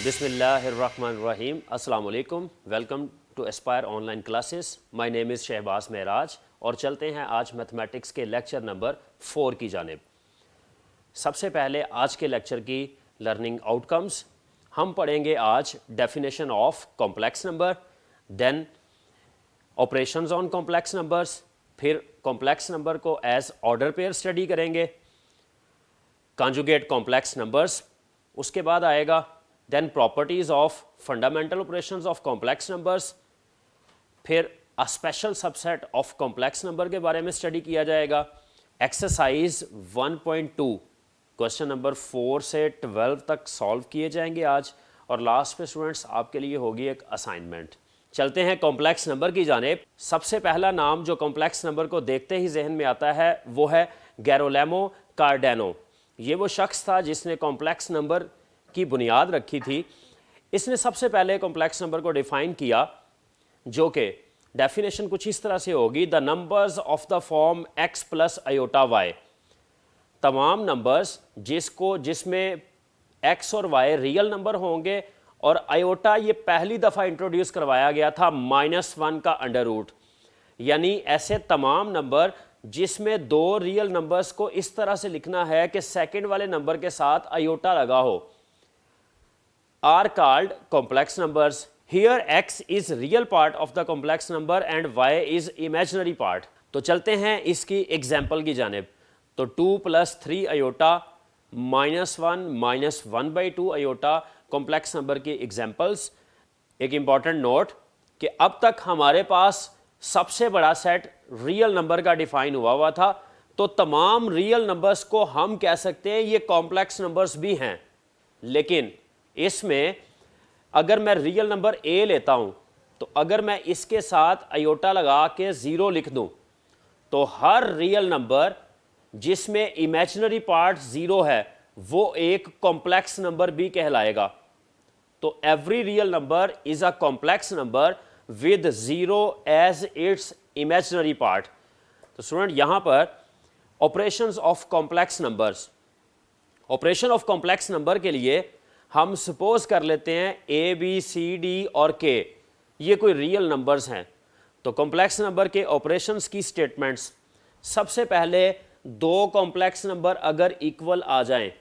बिस्मिल्लाहिर्रहमानिर्रहीम। अस्सलाम वालेकुम। Welcome to aspire online classes. My name is Shahbaz Mahraj और चलते हैं आज मैथमेटिक्स के लेक्चर नंबर 4 की जानिब। सबसे पहले आज के लेक्चर की लर्निंग आउटकम्स हम पढ़ेंगे। आज definition of complex number, then operations on complex numbers, फिर कॉम्प्लेक्स नंबर को एज ऑर्डर पेयर स्टडी करेंगे, कॉन्जुगेट कॉम्प्लेक्स नंबर्स उसके बाद आएगा, then properties of fundamental operations of complex numbers, फिर a special subset of complex number के बारे में स्टडी किया जाएगा। एक्सरसाइज 1.2 क्वेश्चन नंबर 4 से 12 तक सॉल्व किए जाएंगे आज, और लास्ट पे स्टूडेंट्स आपके लिए होगी एक असाइनमेंट। चलते हैं कॉम्प्लेक्स नंबर की जानिब। सबसे पहला नाम जो कॉम्प्लेक्स नंबर को देखते ही जहन में आता है वो है गेरोलेमो कार्डेनो। ये वो शख्स था जिसने कॉम्प्लेक्स नंबर की बुनियाद रखी थी। इसने सबसे पहले कॉम्प्लेक्स नंबर को डिफाइन किया, जो कि डेफिनेशन कुछ इस तरह से होगी, the numbers of the form x plus iota y। तमाम नंबर्स जिसमें x और y रियल नंबर होंगे, और अयोटा ये पहली दफ़ा इंट्रोड्यूस करवाया गया था -1 का अंडर रूट। यानी ऐसे तमाम नंबर जिसमें दो रियल नंबर्स को इस तरह से लिखना है कि सेकंड वाले नंबर के साथ अयोटा लगा हो, are called complex numbers. Here x is real part of the complex number and y is imaginary part. तो चलते हैं इसकी एग्जाम्पल की जानिब। तो 2 + 3 अयोटा -1 -1/2 अयोटा कॉम्प्लेक्स नंबर की एग्जाम्पल्स। एक इंपॉर्टेंट नोट कि अब तक हमारे पास सबसे बड़ा सेट रियल नंबर का डिफाइन हुआ था, तो तमाम रियल नंबर्स को हम कह सकते हैं ये कॉम्प्लेक्स नंबर्स भी हैं। लेकिन इसमें अगर मैं रियल नंबर a लेता हूं, तो अगर मैं इसके साथ अयोटा लगा के 0 लिख दूं, तो हर रियल नंबर जिसमें इमेजिनरी पार्ट 0 है वो एक कॉम्प्लेक्स नंबर भी कहलाएगा। तो every real number is a complex number with 0 as its imaginary part. तो स्टूडेंट यहां पर operations of complex numbers, operation of complex number के लिए हम सपोज कर लेते हैं a b c d और k ये कोई रियल नंबर्स हैं। तो कॉम्प्लेक्स नंबर के ऑपरेशंस की स्टेटमेंट्स, सबसे पहले दो कॉम्प्लेक्स नंबर अगर इक्वल आ जाएं,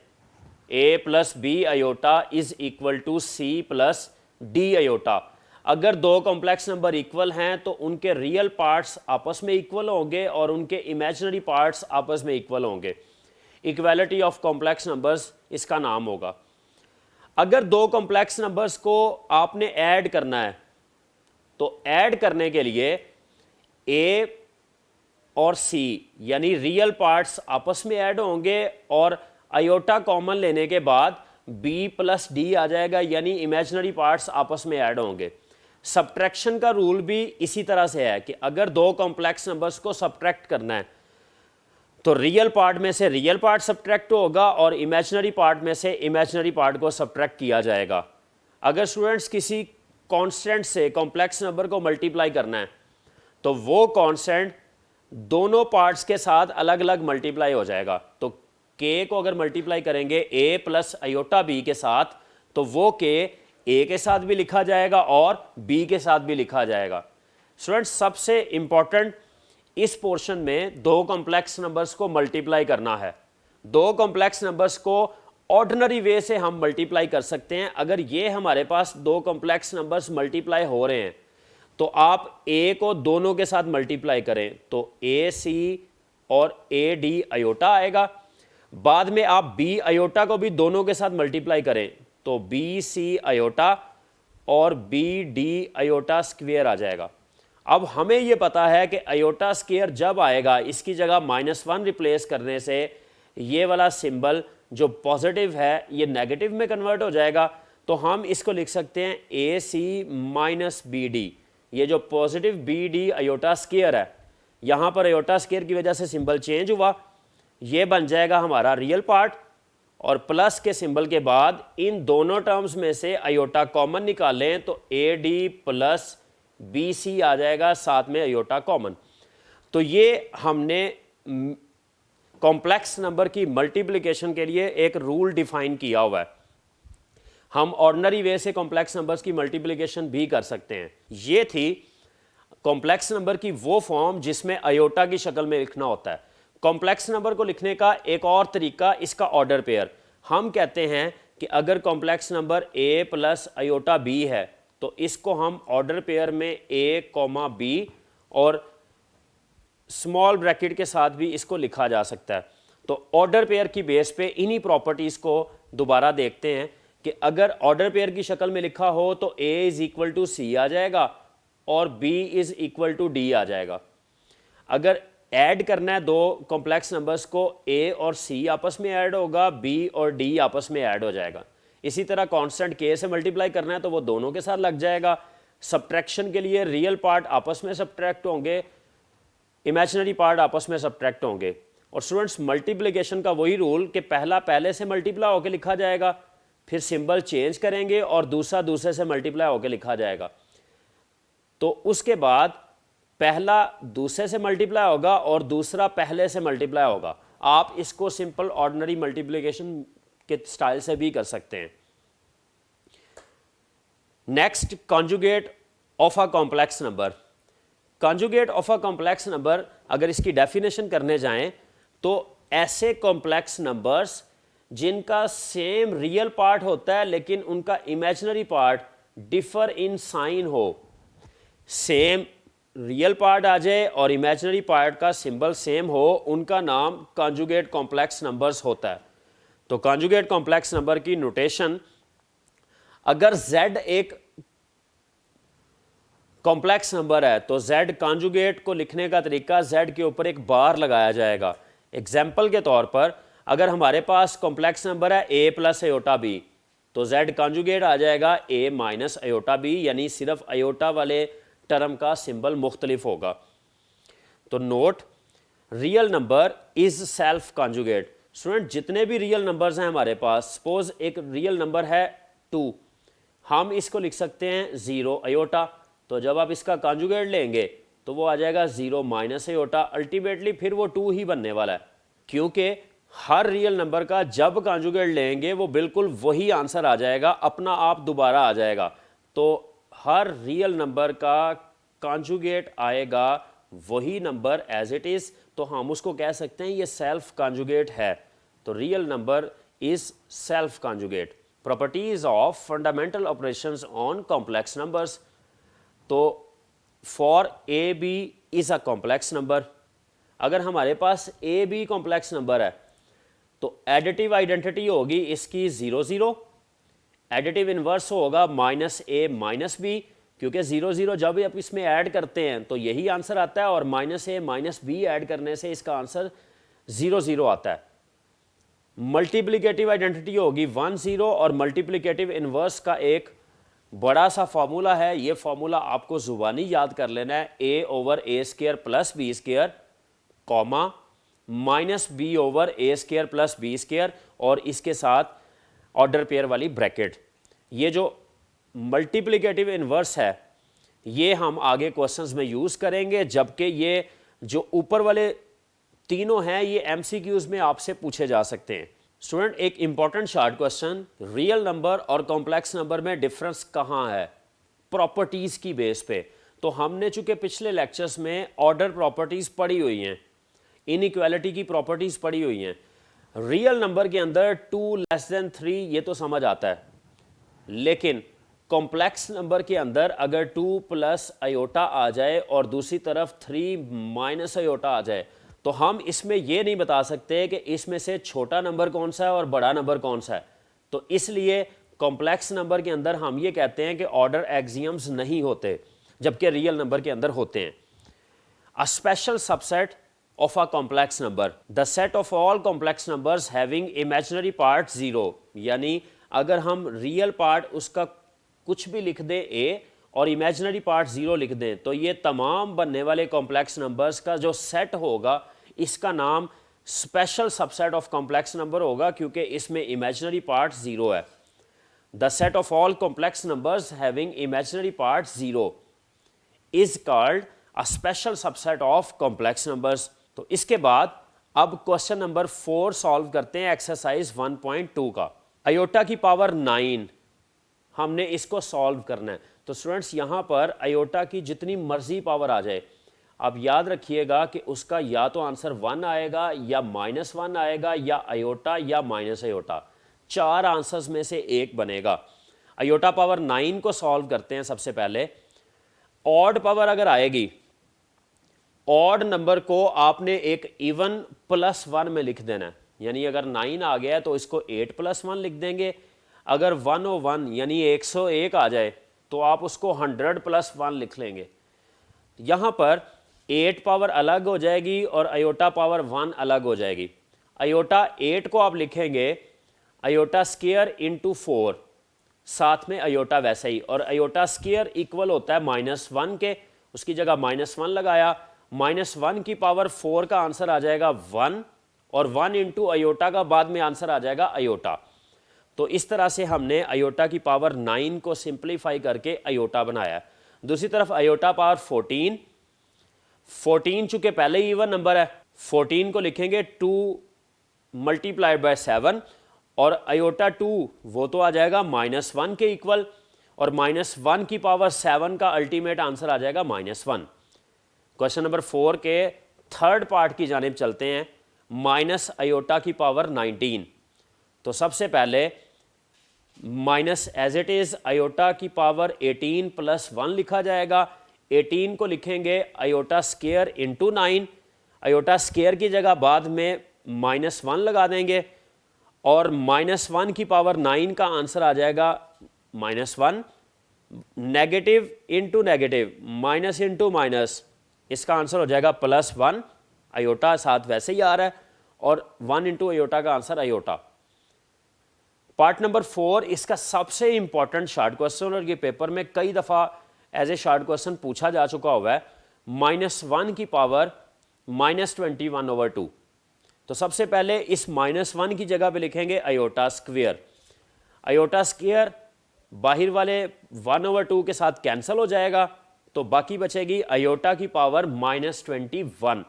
a + b iota is equal to c + d iota. अगर दो कॉम्प्लेक्स नंबर इक्वल हैं तो उनके रियल पार्ट्स आपस में इक्वल होंगे और उनके इमेजिनरी पार्ट्स आपस में इक्वल होंगे। इक्वालिटी ऑफ कॉम्प्लेक्स नंबर्स इसका नाम होगा। अगर दो कॉम्प्लेक्स नंबर्स को आपने ऐड करना है, तो ऐड करने के लिए a और c यानी रियल पार्ट्स आपस में ऐड होंगे, और अयोटा कॉमन लेने के बाद b + d आ जाएगा, यानी इमेजिनरी पार्ट्स आपस में ऐड होंगे। सब्ट्रैक्शन का रूल भी इसी तरह से है कि अगर दो कॉम्प्लेक्स नंबर्स को सब्ट्रैक्ट करना है, तो रियल पार्ट में से रियल पार्ट सब्ट्रैक्ट होगा और इमेजिनरी पार्ट में से इमेजिनरी पार्ट को सब्ट्रैक्ट किया जाएगा। अगर स्टूडेंट्स किसी कांस्टेंट से कॉम्प्लेक्स नंबर को मल्टीप्लाई करना है, तो वो कांस्टेंट दोनों पार्ट्स के साथ अलग अलग मल्टीप्लाई हो जाएगा। तो k को अगर मल्टीप्लाई करेंगे a + अयोटा b के साथ, तो वो k a के साथ भी लिखा जाएगा और b के साथ भी लिखा जाएगा। स्टूडेंट्स सबसे इंपॉर्टेंट इस पोर्शन में दो कॉम्प्लेक्स नंबर्स को मल्टीप्लाई करना है। दो कॉम्प्लेक्स नंबर्स को ऑर्डिनरी वे से हम मल्टीप्लाई कर सकते हैं। अगर ये हमारे पास दो कॉम्प्लेक्स नंबर्स मल्टीप्लाई हो रहे हैं, तो आप a को दोनों के साथ मल्टीप्लाई करें, तो ac और ad अयोटा आएगा। बाद में आप b अयोटा को भी दोनों के साथ मल्टीप्लाई करें, तो bc अयोटा और bd अयोटा स्क्वेयर आ जाएगा। अब हमें यह पता है कि अयोटा स्क्वायर जब आएगा, इसकी जगह -1 रिप्लेस करने से ये वाला सिंबल जो पॉजिटिव है ये नेगेटिव में कन्वर्ट हो जाएगा। तो हम इसको लिख सकते हैं AC - BD। ये जो पॉजिटिव BD अयोटा स्क्वायर है, यहाँ पर अयोटा स्क्वायर की वजह से सिंबल चेंज हुआ, ये बन जाएगा हमारा रियल पार्ट, और प्लस के सिंबल के बाद इन दोनों टर्म्स में से अयोटा कॉमन निकालें, तो AD + BC आ जाएगा, साथ में अयोटा कॉमन। तो ये हमने कॉम्प्लेक्स नंबर की मल्टीप्लिकेशन के लिए एक रूल डिफाइन किया हुआ है। हम ऑर्डिनरी वे से कॉम्प्लेक्स नंबर्स की मल्टीप्लिकेशन भी कर सकते हैं। ये थी कॉम्प्लेक्स नंबर की वो फॉर्म जिसमें अयोटा की शक्ल में लिखना होता है। कॉम्प्लेक्स नंबर को लिखने का एक और तरीका इसका ऑर्डर पेयर। हम कहते हैं कि अगर complex number a plus iota b है तो इसको हम ऑर्डर पेयर में a कॉमा b और स्मॉल ब्रैकेट के साथ भी इसको लिखा जा सकता है। तो ऑर्डर पेयर की बेस पे इन्हीं प्रॉपर्टीज़ को दोबारा देखते हैं कि अगर ऑर्डर पेयर की शक्ल में लिखा हो तो a is equal to C आ जाएगा और b is equal to D आ जाएगा। अगर ऐड करना है दो कॉम्प्लेक्स नंबर्स को, a और c आपस में ऐड होगा, b और d आपस में ऐड हो जाएगा। इसी तरह कांस्टेंट k से मल्टीप्लाई करना है तो वो दोनों के साथ लग जाएगा। सब्ट्रैक्शन के लिए रियल पार्ट आपस में सब्ट्रैक्ट होंगे, इमेजिनरी पार्ट आपस में सब्ट्रैक्ट होंगे। और स्टूडेंट्स मल्टीप्लिकेशन का वही रूल कि पहला पहले से मल्टीप्लाई होकर लिखा जाएगा, फिर सिंबल चेंज करेंगे और दूसरा दूसरे से मल्टीप्लाई होकर लिखा जाएगा। तो उसके बाद पहला दूसरे से मल्टीप्लाई होगा और दूसरा पहले से मल्टीप्लाई होगा। आप इसको सिंपल ऑर्डिनरी मल्टीप्लिकेशन के स्टाइल से भी कर सकते हैं। Next, conjugate of a complex number. Conjugate of a complex number अगर इसकी डेफिनेशन करने जाएं तो ऐसे कॉम्प्लेक्स नंबर्स जिनका सेम रियल पार्ट होता है लेकिन उनका imaginary part differ in sign हो। सेम रियल पार्ट आ जाए और इमेजिनरी पार्ट का सिंबल सेम हो, उनका नाम कॉन्जुगेट कॉम्प्लेक्स नंबर्स होता है। तो कॉन्जुगेट कॉम्प्लेक्स नंबर की नोटेशन, अगर z एक कॉम्प्लेक्स नंबर है तो z कॉन्जुगेट को लिखने का तरीका z के ऊपर एक बार लगाया जाएगा। एग्जाम्पल के तौर पर अगर हमारे पास कॉम्प्लेक्स नंबर है a प्लस अयोटा b तो z कॉन्जुगेट आ जाएगा a माइनस अयोटा b, यानी सिर्फ अयोटा वाले टर्म का सिंबल मुख्तलिफ होगा। तो note, real number is self conjugate. Student जितने भी रियल नंबर्स हैं हमारे पास, सपोज एक रियल नंबर है 2, हम इसको लिख सकते हैं 0 अयोटा। तो जब आप इसका कॉन्जुगेट लेंगे तो वो आ जाएगा 0 माइनस अयोटा। अल्टीमेटली फिर वो 2 ही बनने वाला है, क्योंकि हर रियल नंबर का जब कॉन्जुगेट लेंगे वो बिल्कुल वही आंसर आ जाएगा, अपना आप दोबारा आ जाएगा। तो हर रियल नंबर का कॉन्जुगेट आएगा वही नंबर एज इट इज़, तो हम उसको कह सकते हैं ये सेल्फ कॉन्जुगेट है। तो real number is self conjugate. Properties of fundamental operations on complex numbers. तो for A B is a complex number, अगर हमारे पास ए बी कॉम्प्लेक्स नंबर है तो एडिटिव आइडेंटिटी होगी इसकी 0 0, एडिटिव इन्वर्स होगा माइनस ए माइनस बी, क्योंकि 0 0 जब आप इसमें ऐड करते हैं तो यही आंसर आता है और minus A minus B Ed करने से इसका आंसर 0 0 आता है। मल्टीप्लिकेटिव आइडेंटिटी होगी 1 0 और मल्टीप्लिकेटिव इन्वर्स का एक बड़ा सा फॉर्मूला है, ये फॉर्मूला आपको जुबानी याद कर लेना है, a over A square plus B square comma minus B over A square plus B square और इसके साथ ऑर्डर पेयर वाली ब्रैकेट। ये जो मल्टीप्लिकेटिव इन्वर्स है ये हम आगे क्वेश्चंस में यूज़ करेंगे, जबकि ये जो ऊपर वाले तीनों हैं ये एमसीक्यूज में आपसे पूछे जा सकते हैं। स्टूडेंट एक important short question, real number और कॉम्प्लेक्स नंबर में डिफरेंस कहाँ है? प्रॉपर्टीज़ की बेस पे। तो हमने चूंकि पिछले लेक्चर्स में ऑर्डर प्रॉपर्टीज़ पढ़ी हुई हैं, इनइक्वालिटी की प्रॉपर्टीज़ पढ़ी हुई हैं, रियल नंबर के अंदर 2 लेस देन 3 ये तो समझ आता है, लेकिन कॉम्प्लेक्स नंबर के अंदर अगर 2 प्लस अयोटा आ जाए और दूसरी तरफ 3 माइनस अयोटा आ जाए तो हम इसमें ये नहीं बता सकते कि इसमें से छोटा नंबर कौन सा है और बड़ा नंबर कौन सा है। तो इसलिए कॉम्प्लेक्स नंबर के अंदर हम ये कहते हैं कि ऑर्डर एक्सियम्स नहीं होते, जबकि रियल नंबर के अंदर होते हैं। अ special subset of a complex number, the set of all complex numbers having imaginary part 0, यानी अगर हम रियल पार्ट उसका कुछ भी लिख दें a और इमेजिनरी पार्ट 0 लिख दें तो ये तमाम बनने वाले कॉम्प्लेक्स नंबर्स का जो सेट होगा इसका नाम special subset of complex number होगा, क्योंकि इसमें इमेजिनरी पार्ट 0 है। The set of all complex numbers having imaginary part 0 is called a special subset of complex numbers. तो इसके बाद अब क्वेश्चन नंबर 4 सॉल्व करते हैं एक्सरसाइज 1.2 का। अयोटा की पावर 9 हमने इसको सॉल्व करना है। तो स्टूडेंट्स यहाँ पर आयोटा की जितनी मर्जी पावर आ जाए, आप याद रखिएगा कि उसका या तो आंसर 1 आएगा या -1 आएगा या आयोटा या माइनस आयोटा, 4 आंसर्स में से एक बनेगा। आयोटा पावर 9 को सॉल्व करते हैं। सबसे पहले ऑड पावर अगर आएगी, ऑड नंबर को आपने एक इवन +1 में लिख देना है, यानी अगर 9 आ गया है तो इसको 8 + 1 लिख देंगे। अगर 101 यानी 101 आ जाए तो आप उसको 100 + 1 लिख लेंगे। यहाँ पर 8 पावर अलग हो जाएगी और आयोटा पावर 1 अलग हो जाएगी। आयोटा 8 को आप लिखेंगे आयोटा स्क्वायर इंटू 4, साथ में आयोटा वैसे ही, और आयोटा स्क्वायर इक्वल होता है -1 के, उसकी जगह -1 लगाया, -1 की पावर 4 का आंसर आ जाएगा 1, और 1 इंटू आयोटा का बाद में आंसर आ जाएगा आयोटा। तो इस तरह से हमने आयोटा की पावर 9 को सिंप्लीफाई करके आयोटा बनाया। दूसरी तरफ आयोटा पावर 14 चूंकि पहले ही इवन नंबर है, 14 को लिखेंगे 2 × 7, और आयोटा 2 वो तो आ जाएगा -1 के इक्वल, और -1 की पावर 7 का अल्टीमेट आंसर आ जाएगा -1। क्वेश्चन नंबर 4 के थर्ड पार्ट की जानिब चलते हैं, माइनस आयोटा की पावर 19। तो सबसे पहले minus as it is iota की पावर 18 + 1 लिखा जाएगा। 18 को लिखेंगे iota square into 9, iota square की जगह बाद में -1 लगा देंगे, और -1 की पावर 9 का आंसर आ जाएगा -1। Negative into negative, minus into minus, इसका आंसर हो जाएगा +1। आयोटा साथ वैसे ही आ रहा है, और 1 इंटू आयोटा का आंसर आयोटा। पार्ट नंबर 4 इसका सबसे इंपॉर्टेंट शॉर्ट क्वेश्चन, और ये पेपर में कई दफ़ा एज ए शॉर्ट क्वेश्चन पूछा जा चुका हुआ है। -1 की पावर -21/2। तो सबसे पहले इस -1 की जगह पे लिखेंगे आयोटा स्क्वायर। आयोटा स्क्वायर बाहर वाले 1/2 के साथ कैंसिल हो जाएगा, तो बाकी बचेगी आयोटा की पावर -21।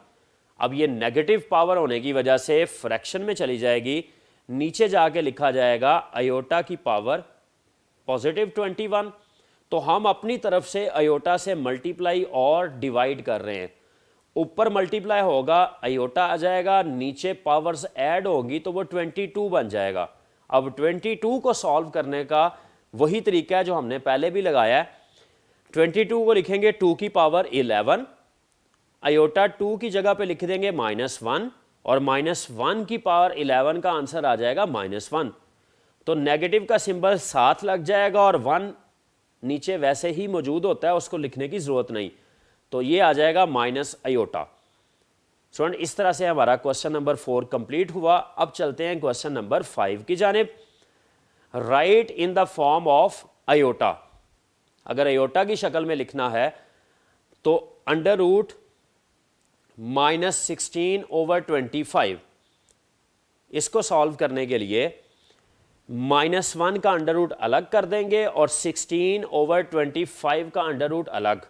अब ये नेगेटिव पावर होने की वजह से फ्रैक्शन में चली जाएगी, नीचे जाके लिखा जाएगा आयोटा की पावर +21। तो हम अपनी तरफ से आयोटा से मल्टीप्लाई और डिवाइड कर रहे हैं। ऊपर मल्टीप्लाई होगा आयोटा आ जाएगा, नीचे पावर्स ऐड होगी तो वो 22 बन जाएगा। अब 22 को सॉल्व करने का वही तरीका है जो हमने पहले भी लगाया है। 22 को लिखेंगे 2 की पावर 11, आयोटा 2 की जगह पे लिख देंगे -1, और -1 की पावर 11 का आंसर आ जाएगा -1। तो नेगेटिव का सिंबल साथ लग जाएगा, और 1 नीचे वैसे ही मौजूद होता है, उसको लिखने की ज़रूरत नहीं। तो ये आ जाएगा माइनस आयोटा। स्टूडेंट, इस तरह से हमारा क्वेश्चन नंबर 4 कंप्लीट हुआ। अब चलते हैं क्वेश्चन नंबर 5 की जानिब। Right in the form of iota. अगर आयोटा की शक्ल में लिखना है तो √-16/25, इसको सॉल्व करने के लिए -1 का अंडर अलग कर देंगे और 16/25 का अंडर अलग।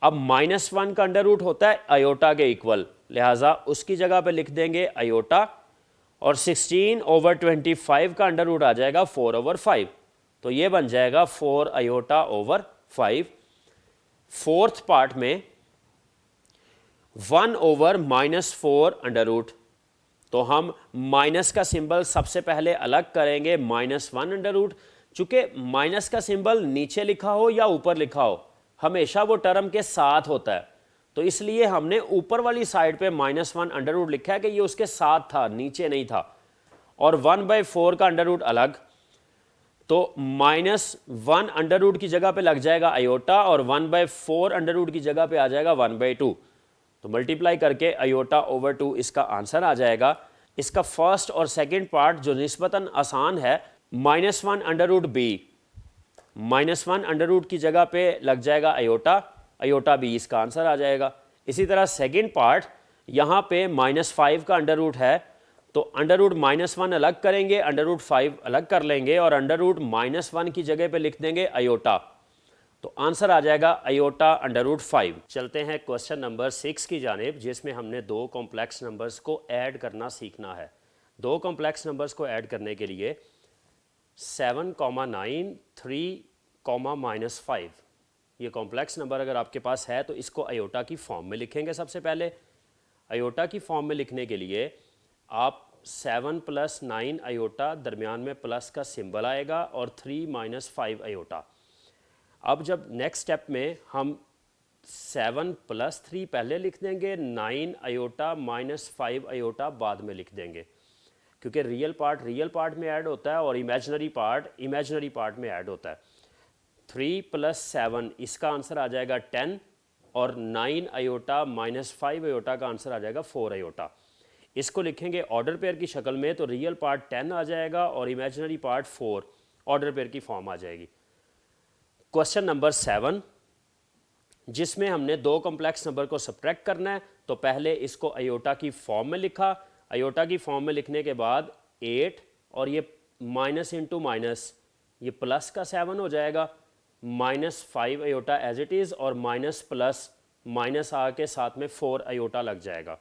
अब -1 का अंडर होता है आयोटा के इक्वल, लिहाजा उसकी जगह पे लिख देंगे आयोटा, और 16/25 का अंडर आ जाएगा 4/5। तो ये बन जाएगा 4 आयोटा/5। फोर्थ पार्ट में 1/-4 अंडर। तो हम माइनस का सिंबल सबसे पहले अलग करेंगे, -1 अंडर। चूंकि माइनस का सिंबल नीचे लिखा हो या ऊपर लिखा हो, हमेशा वो टर्म के साथ होता है, तो इसलिए हमने ऊपर वाली साइड पे -1 अंडर लिखा है कि ये उसके साथ था, नीचे नहीं था। और 1/4 का अंडर अलग, तो -1 अंडर की जगह पे लग जाएगा आयोटा, और 1/4 अंडर की जगह पे आ जाएगा 1/2। तो मल्टीप्लाई करके आयोटा/2 इसका आंसर आ जाएगा। इसका फर्स्ट और सेकंड पार्ट जो निस्बतन आसान है, -1 अंडर b, -1 अंडर की जगह पे लग जाएगा आयोटा/b, इसका आंसर आ जाएगा। इसी तरह सेकंड पार्ट, यहाँ पे -5 का अंडर है, तो अंडर -1 अलग करेंगे, अंडर 5 अलग कर लेंगे, और अंडर -1 की जगह पे लिख देंगे आयोटा। तो आंसर आ जाएगा आयोटा/5। चलते हैं क्वेश्चन नंबर 6 की जानिब, जिसमें हमने 2 कॉम्प्लेक्स नंबर्स को ऐड करना सीखना है। 2 कॉम्प्लेक्स नंबर्स को ऐड करने के लिए 7,9 3,-5। ये कॉम्प्लेक्स नंबर अगर आपके पास है तो इसको अयोटा की फॉर्म में लिखेंगे। सबसे पहले अयोटा की फॉर्म में लिखने के लिए आप 7 + 9 अयोटा, दरमियान में प्लस का सिंबल आएगा, और 3 - 5 अयोटा। अब जब नेक्स्ट स्टेप में हम 7 + 3 पहले लिख देंगे, 9 अयोटा -5 अयोटा बाद में लिख देंगे, क्योंकि रियल पार्ट में ऐड होता है और इमेजिनरी पार्ट में ऐड होता है। 3 + 7 इसका आंसर आ जाएगा 10, और 9 अयोटा -5 अयोटा का आंसर आ जाएगा 4 अयोटा। इसको लिखेंगे ऑर्डर पेयर की शक्ल में, तो रियल पार्ट 10 आ जाएगा और इमेजिनरी पार्ट 4 ऑर्डर पेयर की फॉर्म आ जाएगी। क्वेश्चन नंबर 7, जिसमें हमने दो कॉम्प्लेक्स नंबर को सब्ट्रैक्ट करना है, तो पहले इसको अयोटा की फॉर्म में लिखा। अयोटा की फॉर्म में लिखने के बाद 8 और ये माइनस इंटू माइनस, ये प्लस का 7 हो जाएगा, -5 अयोटा एज इट इज़, और माइनस प्लस माइनस आके साथ में 4 अयोटा लग जाएगा।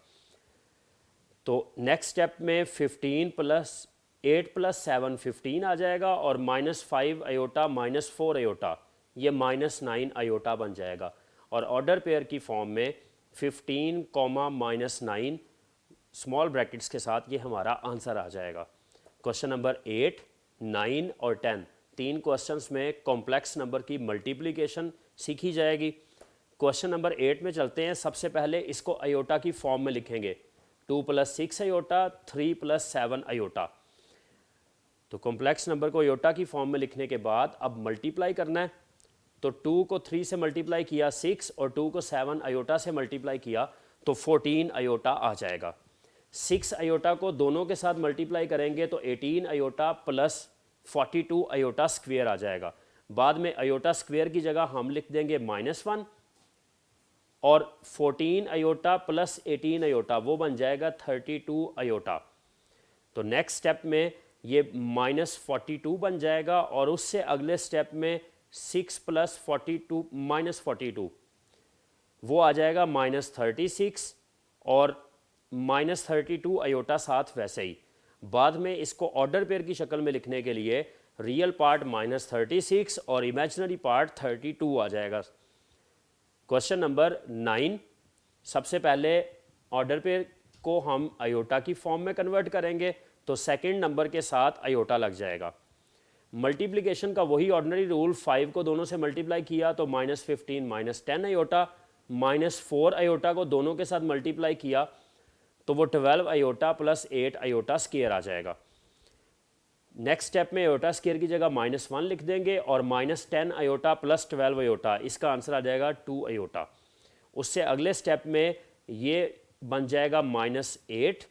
तो नेक्स्ट स्टेप में 15 + 8 + 7 15 आ जाएगा, और -5 अयोटा -4 अयोटा ये -9 अयोटा बन जाएगा, और ऑर्डर पेयर की फॉर्म में 15, -9 स्मॉल ब्रैकेट्स के साथ ये हमारा आंसर आ जाएगा। क्वेश्चन नंबर 8, 9 और 10 तीन क्वेश्चंस में कॉम्प्लेक्स नंबर की मल्टीप्लिकेशन सीखी जाएगी। क्वेश्चन नंबर 8 में चलते हैं। सबसे पहले इसको अयोटा की फॉर्म में लिखेंगे, 2 + 6 अयोटा, 3 + 7 अयोटा। तो कॉम्प्लेक्स नंबर को अयोटा की फॉर्म में लिखने के बाद अब मल्टीप्लाई करना है। तो 2 को 3 से मल्टीप्लाई किया 6, और 2 को 7 अयोटा से मल्टीप्लाई किया तो 14 अयोटा आ जाएगा। 6 अयोटा को दोनों के साथ मल्टीप्लाई करेंगे तो 18 अयोटा + 42 अयोटा स्क्वेयर आ जाएगा। बाद में अयोटा स्क्वेयर की जगह हम लिख देंगे -1, और 14 अयोटा + 18 अयोटा वो बन जाएगा 32 अयोटा। तो नेक्स्ट स्टेप में ये -42 बन जाएगा, और उससे अगले स्टेप में 6 + 42 -42 वो आ जाएगा -36, और -32 अयोटा साथ वैसे ही। बाद में इसको ऑर्डर पेयर की शक्ल में लिखने के लिए रियल पार्ट -36 और इमेजिनरी पार्ट 32 आ जाएगा। क्वेश्चन नंबर 9, सबसे पहले ऑर्डर पेयर को हम अयोटा की फॉर्म में कन्वर्ट करेंगे, तो सेकंड नंबर के साथ अयोटा लग जाएगा। मल्टीप्लिकेशन का वही ऑर्डिनरी रूल, 5 को दोनों से मल्टीप्लाई किया तो -15 - 10 अयोटा, -4 अयोटा को दोनों के साथ मल्टीप्लाई किया तो वो 12 अयोटा + 8 अयोटा स्क्वायर आ जाएगा। नेक्स्ट स्टेप में अयोटा स्क्वायर की जगह -1 लिख देंगे, और -10 अयोटा + 12 अयोटा, इसका आंसर आ जाएगा 2 अयोटा। उससे अगले स्टेप में ये बन जाएगा -8,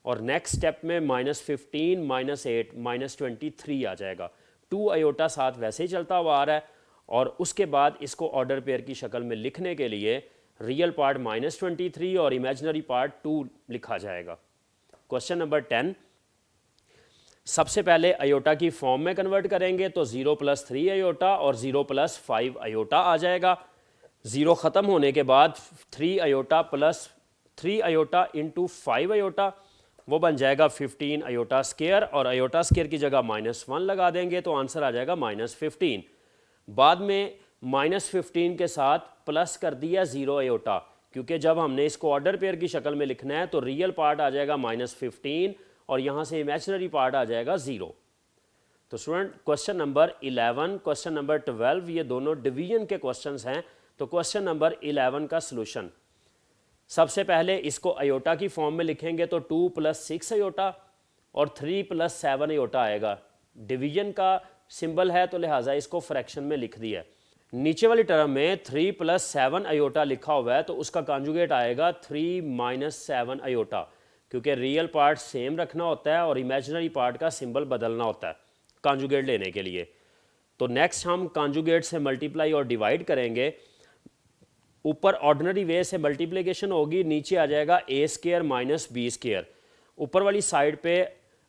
और नेक्स्ट स्टेप में -15 - 8 -23 आ जाएगा। 2 अयोटा साथ वैसे ही चलता हुआ आ रहा है, और उसके बाद इसको ऑर्डर पेयर की शक्ल में लिखने के लिए रियल पार्ट -23 और इमेजिनरी पार्ट 2 लिखा जाएगा। क्वेश्चन नंबर 10, सबसे पहले अयोटा की फॉर्म में कन्वर्ट करेंगे तो 0 + 3 अयोटा और 0 + 5 अयोटा आ जाएगा। 0 ख़त्म होने के बाद 3 अयोटा + 3 अयोटा इंटू 5 अयोटा वो बन जाएगा 15 अयोटा स्क्वायर, और अयोटा स्क्वायर की जगह -1 लगा देंगे तो आंसर आ जाएगा -15। बाद में -15 के साथ प्लस कर दिया 0 अयोटा, क्योंकि जब हमने इसको ऑर्डर पेयर की शक्ल में लिखना है तो रियल पार्ट आ जाएगा -15 और यहाँ से इमेजिनरी पार्ट आ जाएगा 0। तो student question number 11, question number 12 ये दोनों डिवीजन के क्वेश्चंस हैं। तो क्वेश्चन नंबर 11 का सलूशन, सबसे पहले इसको अयोटा की फॉर्म में लिखेंगे तो 2 + 6 अयोटा और 3 + 7 अयोटा आएगा। डिवीजन का सिंबल है तो लिहाजा इसको फ्रैक्शन में लिख दिया है। नीचे वाली टर्म में 3 + 7 अयोटा लिखा हुआ है तो उसका कॉन्जुगेट आएगा 3 - 7 अयोटा, क्योंकि रियल पार्ट सेम रखना होता है और इमेजिनरी पार्ट का सिंबल बदलना होता है कॉन्जुगेट लेने के लिए। तो नेक्स्ट हम कॉन्जुगेट से मल्टीप्लाई और डिवाइड करेंगे। ऊपर ऑर्डिनरी वे से मल्टीप्लिकेशन होगी, नीचे आ जाएगा a² - b²। ऊपर वाली साइड पे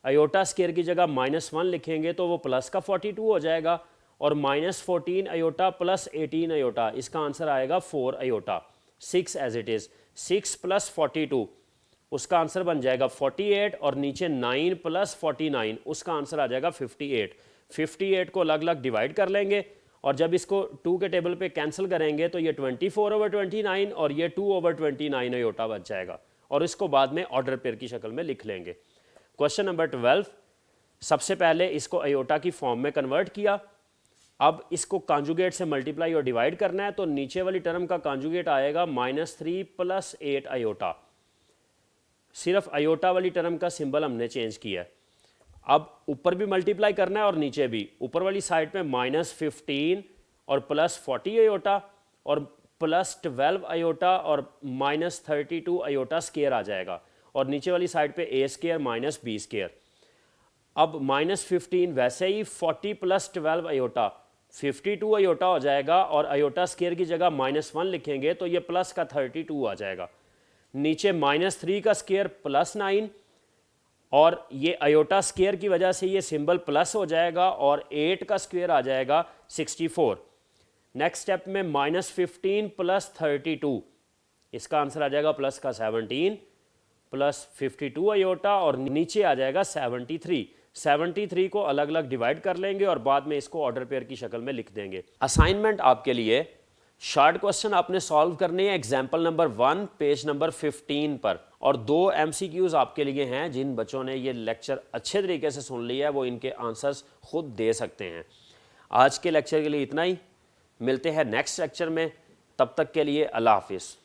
अयोटा स्क्वायर की जगह -1 लिखेंगे तो वो प्लस का 42 हो जाएगा, और -14 अयोटा + 18 अयोटा, इसका आंसर आएगा 4 अयोटा। 6 एज इट इज़, 6 + 42 उसका आंसर बन जाएगा 48, और नीचे 9 + 49 उसका आंसर आ जाएगा 58। 58 को अलग अलग डिवाइड कर लेंगे और जब इसको 2 के टेबल पे कैंसिल करेंगे तो ये 24/29 और ये 2/29 आयोटा बच जाएगा और इसको बाद में ऑर्डर पेयर की शक्ल में लिख लेंगे। क्वेश्चन नंबर 12, सबसे पहले इसको आयोटा की फॉर्म में कन्वर्ट किया, अब इसको कॉन्जुगेट से मल्टीप्लाई और डिवाइड करना है तो नीचे वाली टर्म का कॉन्जुगेट आएगा -3 + 8 आयोटा। सिर्फ आयोटा वाली टर्म का सिंबल हमने चेंज किया है। अब ऊपर भी मल्टीप्लाई करना है और नीचे भी, ऊपर वाली साइड पे -15 और +40 आयोटा और +12 आयोटा और -32 आयोटा स्केयर आ जाएगा और नीचे वाली साइड पे a स्केयर -b स्केयर। अब -15 वैसे ही 40 + 12 आयोटा 52 आयोटा हो जाएगा और आयोटा स्केयर की जगह -1 लिखेंगे तो ये प्लस का 32 आ जाएगा। नीचे -3 का स्केयर +9 और ये आयोटा स्केयर की वजह से ये सिंबल प्लस हो जाएगा और 8 का स्क्वायर आ जाएगा 64। नेक्स्ट स्टेप में -15 + 32, इसका आंसर आ जाएगा प्लस का 17 + 52 आयोटा और नीचे आ जाएगा 73 को अलग अलग डिवाइड कर लेंगे और बाद में इसको ऑर्डर पेयर की शक्ल में लिख देंगे। असाइनमेंट आपके लिए शॉर्ट क्वेश्चन आपने सॉल्व करने हैं एग्जाम्पल नंबर 1 पेज नंबर 15 पर और 2 MCQs आपके लिए हैं। जिन बच्चों ने ये लेक्चर अच्छे तरीके से सुन लिया है वो इनके आंसर्स खुद दे सकते हैं। आज के लेक्चर के लिए इतना ही, मिलते हैं नेक्स्ट लेक्चर में, तब तक के लिए अल्लाह हाफिज़।